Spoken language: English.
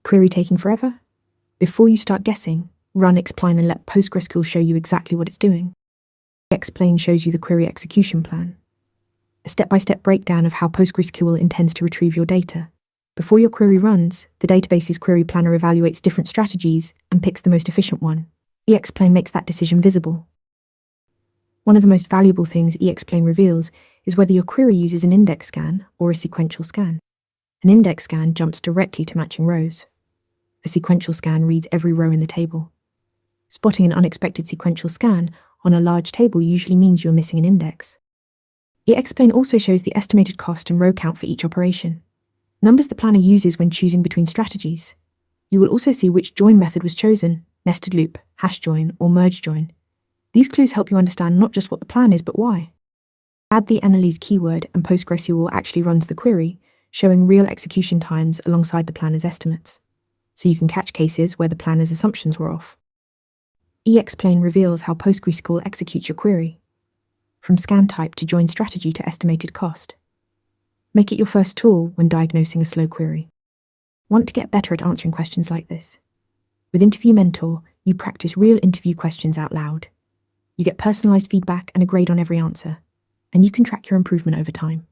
Query taking forever? Before you start guessing, run explain and let PostgreSQL show you exactly what it's doing. Explain shows you the query execution plan, a step-by-step breakdown of how PostgreSQL intends to retrieve your data. Before your query runs, the database's query planner evaluates different strategies and picks the most efficient one. EXplain makes that decision visible. One of the most valuable things EXplain reveals is whether your query uses an index scan or a sequential scan. An index scan jumps directly to matching rows. A sequential scan reads every row in the table. Spotting an unexpected sequential scan on a large table usually means you're missing an index. EXplain also shows the estimated cost and row count for each operation, numbers the planner uses when choosing between strategies. You will also see which join method was chosen, nested loop, hash join, or merge join. These clues help you understand not just what the plan is, but why. Add the analyze keyword and PostgreSQL actually runs the query, showing real execution times alongside the planner's estimates, so you can catch cases where the planner's assumptions were off. EXplain reveals how PostgreSQL executes your query, from scan type to join strategy to estimated cost. Make it your first tool when diagnosing a slow query. Want to get better at answering questions like this? With Interview Mentor, you practice real interview questions out loud. You get personalized feedback and a grade on every answer, and you can track your improvement over time.